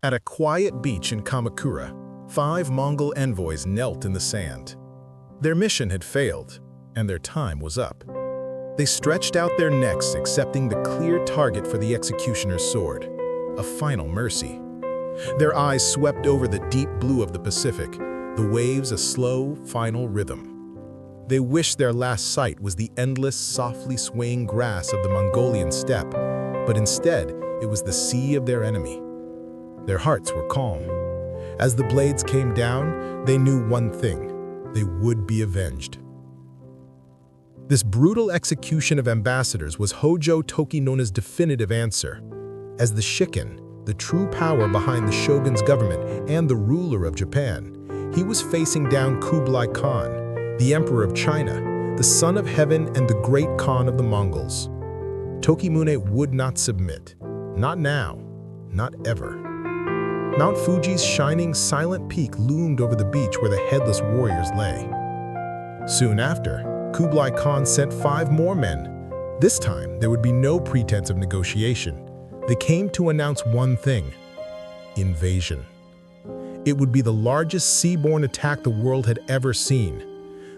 At a quiet beach in Kamakura, 5 Mongol envoys knelt in the sand. Their mission had failed, and their time was up. They stretched out their necks, accepting the clear target for the executioner's sword, a final mercy. Their eyes swept over the deep blue of the Pacific, the waves a slow, final rhythm. They wished their last sight was the endless, softly swaying grass of the Mongolian steppe, but instead it was the sea of their enemy. Their hearts were calm. As the blades came down, they knew one thing: they would be avenged. This brutal execution of ambassadors was Hōjō Tokimune's definitive answer. As the Shikken, the true power behind the shogun's government and the ruler of Japan, he was facing down Kublai Khan, the emperor of China, the son of heaven and the great Khan of the Mongols. Tokimune would not submit. Not now, not ever. Mount Fuji's shining, silent peak loomed over the beach where the headless warriors lay. Soon after, Kublai Khan sent 5 more men. This time, there would be no pretense of negotiation. They came to announce one thing: invasion. It would be the largest seaborne attack the world had ever seen.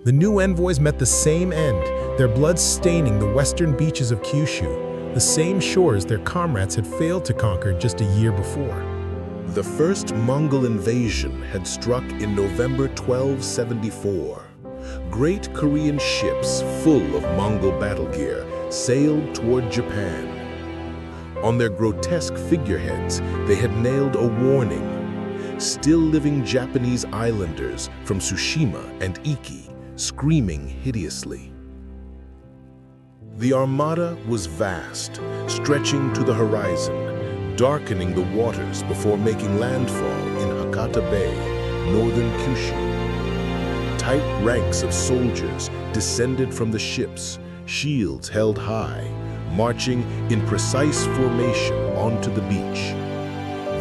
The new envoys met the same end, their blood staining the western beaches of Kyushu, the same shores their comrades had failed to conquer just a year before. The first Mongol invasion had struck in November 1274. Great Korean ships full of Mongol battle gear sailed toward Japan. On their grotesque figureheads, they had nailed a warning. Still living Japanese islanders from Tsushima and Iki, screaming hideously. The armada was vast, stretching to the horizon, darkening the waters before making landfall in Hakata Bay, northern Kyushu. Tight ranks of soldiers descended from the ships, shields held high, marching in precise formation onto the beach.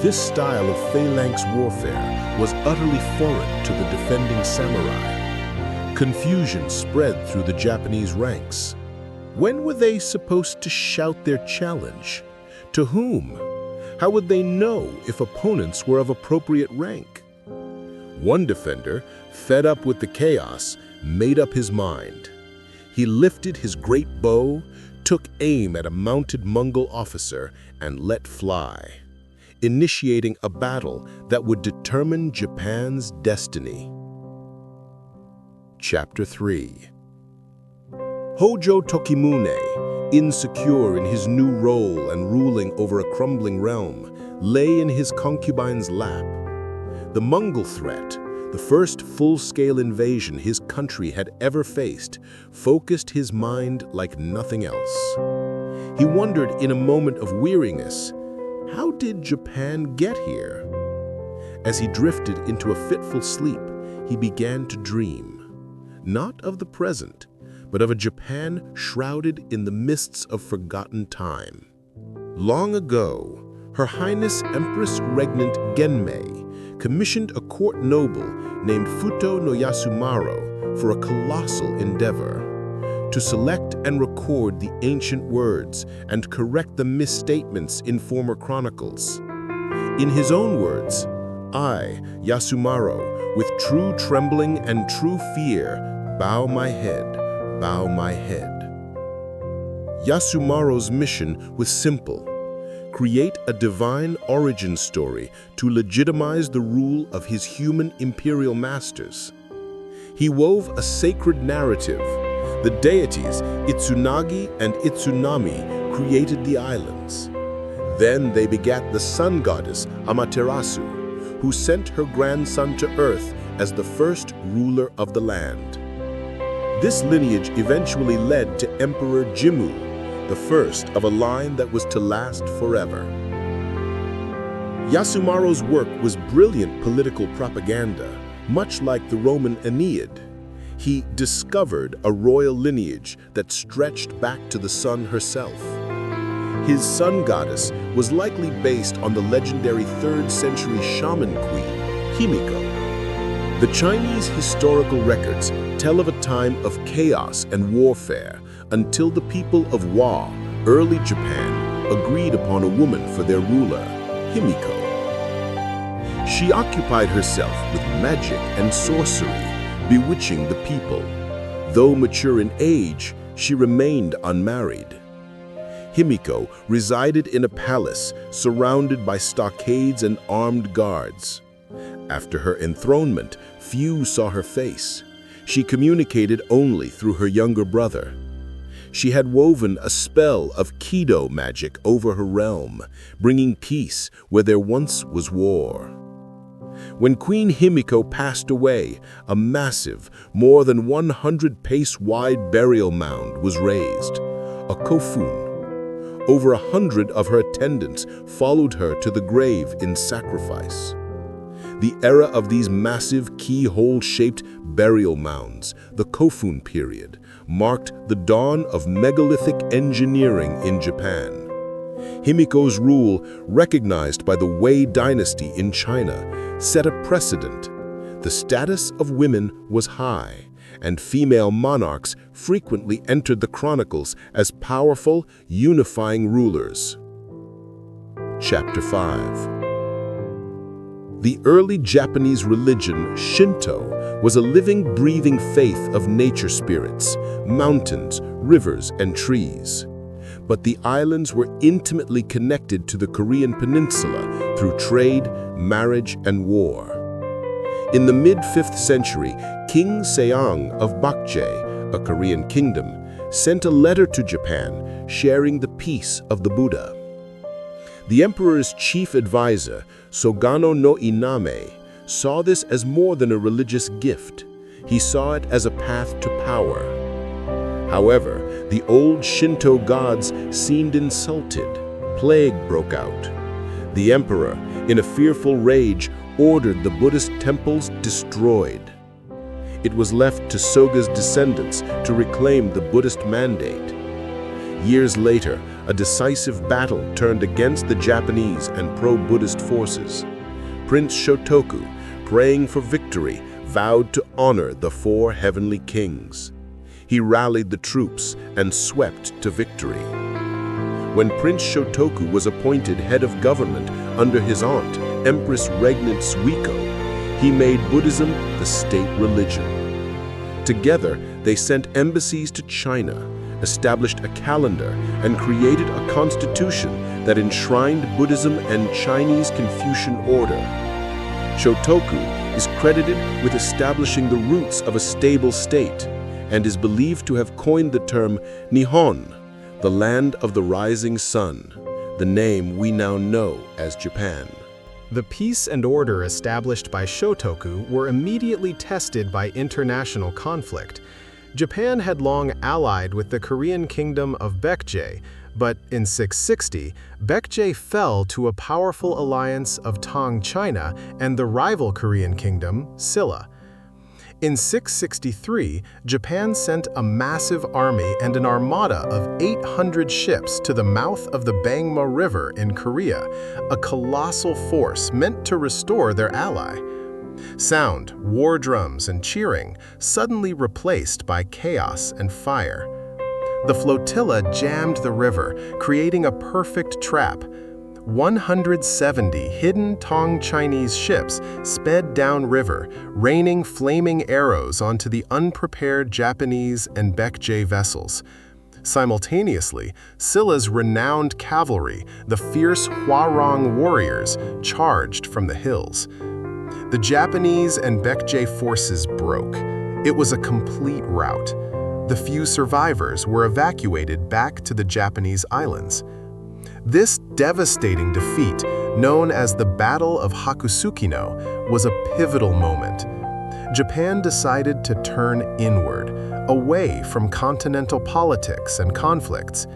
This style of phalanx warfare was utterly foreign to the defending samurai. Confusion spread through the Japanese ranks. When were they supposed to shout their challenge? To whom? How would they know if opponents were of appropriate rank? One defender, fed up with the chaos, made up his mind. He lifted his great bow, took aim at a mounted Mongol officer, and let fly, initiating a battle that would determine Japan's destiny. Chapter 3. Hōjō Tokimune, insecure in his new role and ruling over a crumbling realm, lay in his concubine's lap. The Mongol threat, the first full-scale invasion his country had ever faced, focused his mind like nothing else. He wondered in a moment of weariness, how did Japan get here? As he drifted into a fitful sleep, he began to dream, not of the present, but of a Japan shrouded in the mists of forgotten time. Long ago, Her Highness Empress Regnant Genmei commissioned a court noble named Futo no Yasumaro for a colossal endeavor: to select and record the ancient words and correct the misstatements in former chronicles. In his own words, I, Yasumaro, with true trembling and true fear, bow my head, bow my head. Yasumaro's mission was simple: create a divine origin story to legitimize the rule of his human imperial masters. He wove a sacred narrative. The deities Itsunagi and Itsunami created the islands. Then they begat the sun goddess Amaterasu, who sent her grandson to earth as the first ruler of the land. This lineage eventually led to Emperor Jimmu, the first of a line that was to last forever. Yasumaro's work was brilliant political propaganda, much like the Roman Aeneid. He discovered a royal lineage that stretched back to the sun herself. His sun goddess was likely based on the legendary 3rd century shaman queen, Himiko. The Chinese historical records tell of a time of chaos and warfare until the people of Wa, early Japan, agreed upon a woman for their ruler, Himiko. She occupied herself with magic and sorcery, bewitching the people. Though mature in age, she remained unmarried. Himiko resided in a palace surrounded by stockades and armed guards. After her enthronement, few saw her face. She communicated only through her younger brother. She had woven a spell of Kido magic over her realm, bringing peace where there once was war. When Queen Himiko passed away, a massive, more than 100-pace-wide burial mound was raised, a kofun. Over 100 of her attendants followed her to the grave in sacrifice. The era of these massive keyhole-shaped burial mounds, the Kofun period, marked the dawn of megalithic engineering in Japan. Himiko's rule, recognized by the Wei dynasty in China, set a precedent. The status of women was high, and female monarchs frequently entered the chronicles as powerful, unifying rulers. Chapter 5. The early Japanese religion, Shinto, was a living, breathing faith of nature spirits, mountains, rivers, and trees. But the islands were intimately connected to the Korean peninsula through trade, marriage, and war. In the mid-5th century, King Seong of Baekje, a Korean kingdom, sent a letter to Japan sharing the peace of the Buddha. The emperor's chief advisor, Sogano no Iname, saw this as more than a religious gift. He saw it as a path to power. However, the old Shinto gods seemed insulted. Plague broke out. The emperor, in a fearful rage, ordered the Buddhist temples destroyed. It was left to Soga's descendants to reclaim the Buddhist mandate. Years later, a decisive battle turned against the Japanese and pro-Buddhist forces. Prince Shotoku, praying for victory, vowed to honor the 4 heavenly kings. He rallied the troops and swept to victory. When Prince Shotoku was appointed head of government under his aunt, Empress Regnant Suiko, he made Buddhism the state religion. Together, they sent embassies to China, established a calendar, and created a constitution that enshrined Buddhism and Chinese Confucian order. Shotoku is credited with establishing the roots of a stable state and is believed to have coined the term Nihon, the land of the rising sun, the name we now know as Japan. The peace and order established by Shotoku were immediately tested by international conflict. Japan had long allied with the Korean kingdom of Baekje, but in 660, Baekje fell to a powerful alliance of Tang China and the rival Korean kingdom, Silla. In 663, Japan sent a massive army and an armada of 800 ships to the mouth of the Bangma River in Korea, a colossal force meant to restore their ally. Sound, war drums, and cheering suddenly replaced by chaos and fire. The flotilla jammed the river, creating a perfect trap. 170 hidden Tang Chinese ships sped downriver, raining flaming arrows onto the unprepared Japanese and Baekje vessels. Simultaneously, Silla's renowned cavalry, the fierce Hwarang warriors, charged from the hills. The Japanese and Baekje forces broke. It was a complete rout. The few survivors were evacuated back to the Japanese islands. This devastating defeat, known as the Battle of Hakusukino, was a pivotal moment. Japan decided to turn inward, away from continental politics and conflicts.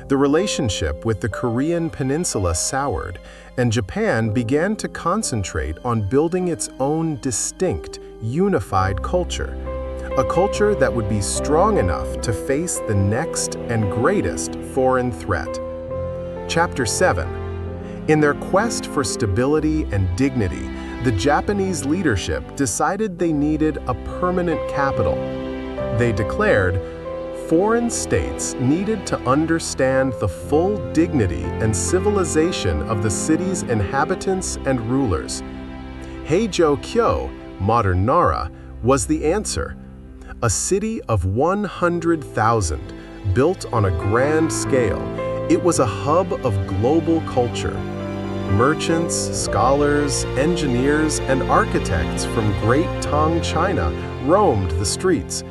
The relationship with the Korean peninsula soured, and Japan began to concentrate on building its own distinct, unified culture. A culture that would be strong enough to face the next and greatest foreign threat. Chapter 7. In their quest for stability and dignity, the Japanese leadership decided they needed a permanent capital. They declared, foreign states needed to understand the full dignity and civilization of the city's inhabitants and rulers. Hōjō, modern Nara, was the answer. A city of 100,000, built on a grand scale, it was a hub of global culture. Merchants, scholars, engineers, and architects from Great Tang China roamed the streets.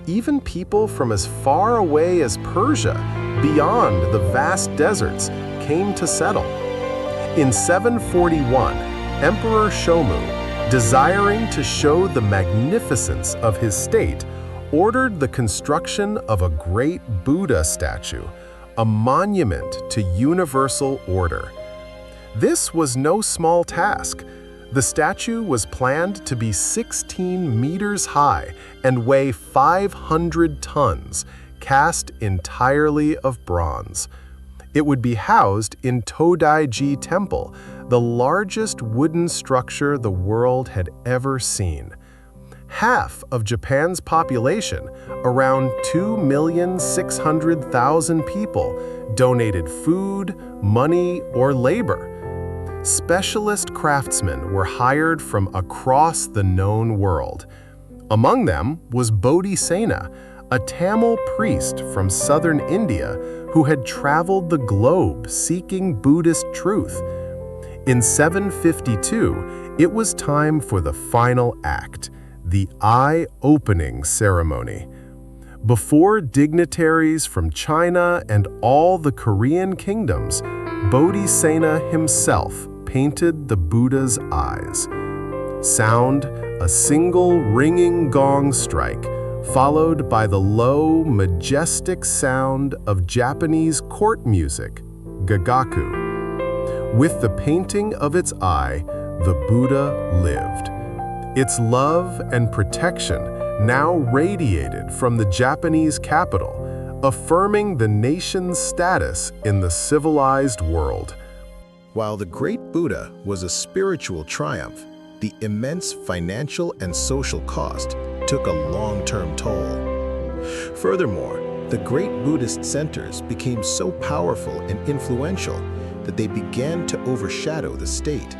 Even people from as far away as Persia, beyond the vast deserts, came to settle. In 741, Emperor Shomu, desiring to show the magnificence of his state, ordered the construction of a great Buddha statue, a monument to universal order. This was no small task. The statue was planned to be 16 meters high and weigh 500 tons, cast entirely of bronze. It would be housed in Todaiji Temple, the largest wooden structure the world had ever seen. Half of Japan's population, around 2,600,000 people, donated food, money, or labor. Specialist craftsmen were hired from across the known world. Among them was Bodhisena, a Tamil priest from southern India who had traveled the globe seeking Buddhist truth. In 752, it was time for the final act, the eye-opening ceremony. Before dignitaries from China and all the Korean kingdoms, Bodhisena himself painted the Buddha's eyes. Sound, a single ringing gong strike, followed by the low, majestic sound of Japanese court music, gagaku. With the painting of its eye, the Buddha lived. Its love and protection now radiated from the Japanese capital, affirming the nation's status in the civilized world. While the great Buddha was a spiritual triumph, the immense financial and social cost took a long-term toll. Furthermore, the great Buddhist centers became so powerful and influential that they began to overshadow the state.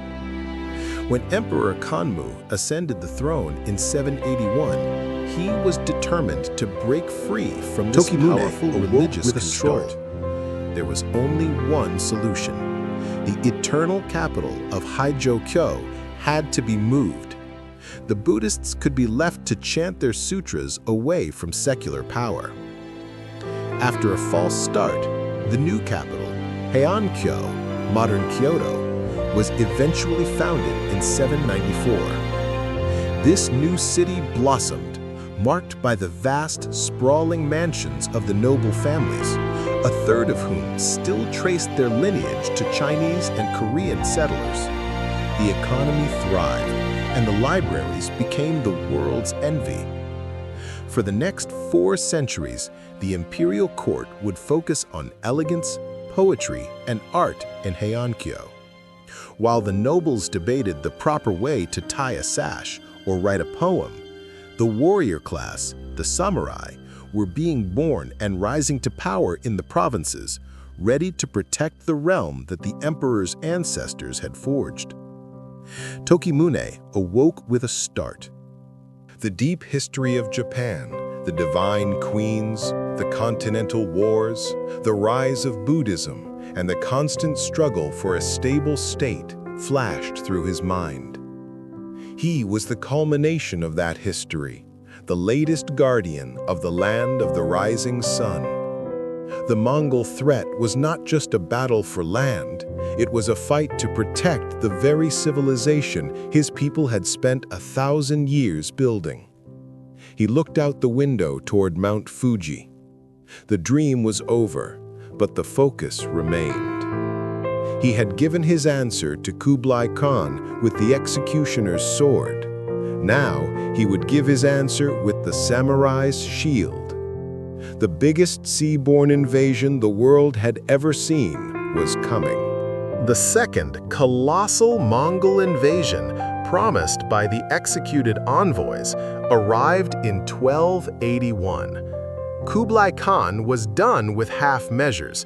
When Emperor Kanmu ascended the throne in 781, he was determined to break free from this powerful religious control. There was only one solution. The eternal capital of Hōjō had to be moved. The Buddhists could be left to chant their sutras away from secular power. After a false start, the new capital, Heian-kyo, modern Kyoto, was eventually founded in 794. This new city blossomed, marked by the vast, sprawling mansions of the noble families, a third of whom still traced their lineage to Chinese and Korean settlers. The economy thrived, and the libraries became the world's envy. For the next 4 centuries, the imperial court would focus on elegance, poetry, and art in Heian-kyo. While the nobles debated the proper way to tie a sash or write a poem, the warrior class, the samurai, were being born and rising to power in the provinces, ready to protect the realm that the emperor's ancestors had forged. Tokimune awoke with a start. The deep history of Japan, the divine queens, the continental wars, the rise of Buddhism, and the constant struggle for a stable state flashed through his mind. He was the culmination of that history, the latest guardian of the land of the rising sun. The Mongol threat was not just a battle for land, it was a fight to protect the very civilization his people had spent 1,000 years building. He looked out the window toward Mount Fuji. The dream was over, but the focus remained. He had given his answer to Kublai Khan with the executioner's sword. Now he would give his answer with the samurai's shield. The biggest sea-borne invasion the world had ever seen was coming. The second colossal Mongol invasion, promised by the executed envoys, arrived in 1281. Kublai Khan was done with half measures.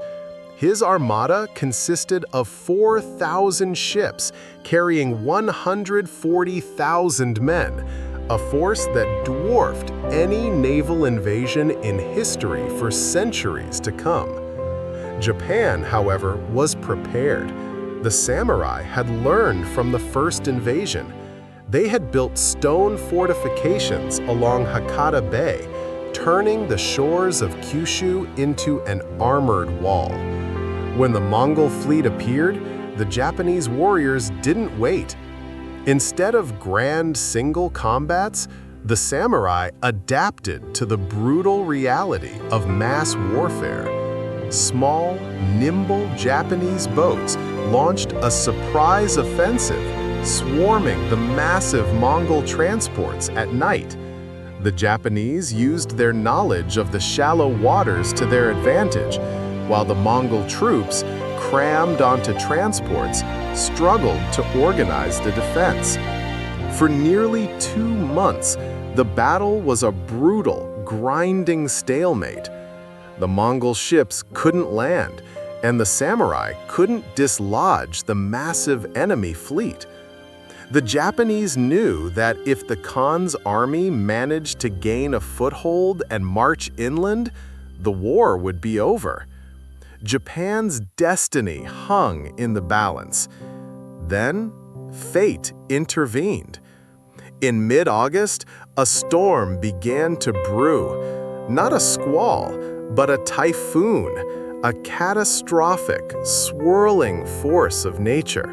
His armada consisted of 4,000 ships carrying 140,000 men, a force that dwarfed any naval invasion in history for centuries to come. Japan, however, was prepared. The samurai had learned from the first invasion. They had built stone fortifications along Hakata Bay, turning the shores of Kyushu into an armored wall. When the Mongol fleet appeared, the Japanese warriors didn't wait. Instead of grand single combats, the samurai adapted to the brutal reality of mass warfare. Small, nimble Japanese boats launched a surprise offensive, swarming the massive Mongol transports at night. The Japanese used their knowledge of the shallow waters to their advantage, while the Mongol troops, crammed onto transports, struggled to organize the defense. For nearly 2 months, the battle was a brutal, grinding stalemate. The Mongol ships couldn't land, and the samurai couldn't dislodge the massive enemy fleet. The Japanese knew that if the Khan's army managed to gain a foothold and march inland, the war would be over. Japan's destiny hung in the balance. Then, fate intervened. In mid-August, a storm began to brew. Not a squall, but a typhoon, a catastrophic, swirling force of nature.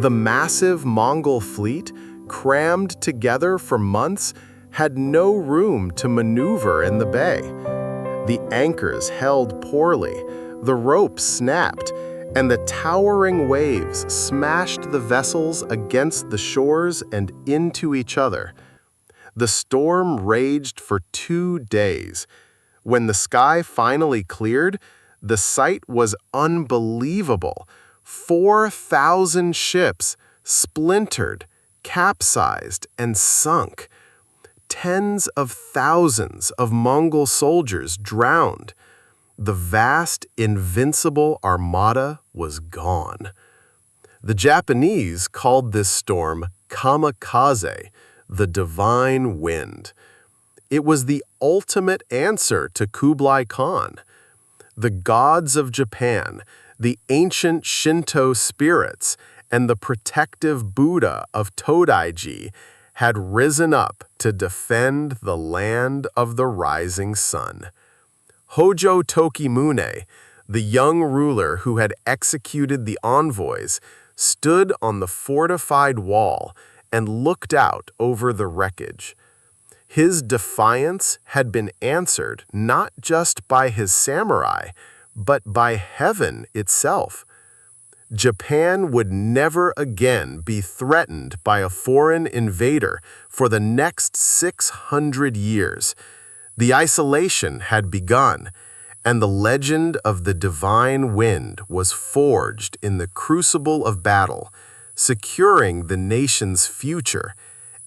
The massive Mongol fleet, crammed together for months, had no room to maneuver in the bay. The anchors held poorly, the ropes snapped, and the towering waves smashed the vessels against the shores and into each other. The storm raged for 2 days. When the sky finally cleared, the sight was unbelievable. 4,000 ships splintered, capsized, and sunk. Tens of thousands of Mongol soldiers drowned. The vast, invincible armada was gone. The Japanese called this storm Kamikaze, the divine wind. It was the ultimate answer to Kublai Khan. The gods of Japan, the ancient Shinto spirits, and the protective Buddha of Todaiji had risen up to defend the land of the rising sun. Hōjō Tokimune, the young ruler who had executed the envoys, stood on the fortified wall and looked out over the wreckage. His defiance had been answered not just by his samurai, but by heaven itself. Japan would never again be threatened by a foreign invader for the next 600 years. The isolation had begun, and the legend of the divine wind was forged in the crucible of battle, securing the nation's future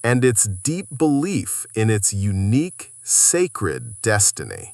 and its deep belief in its unique, sacred destiny.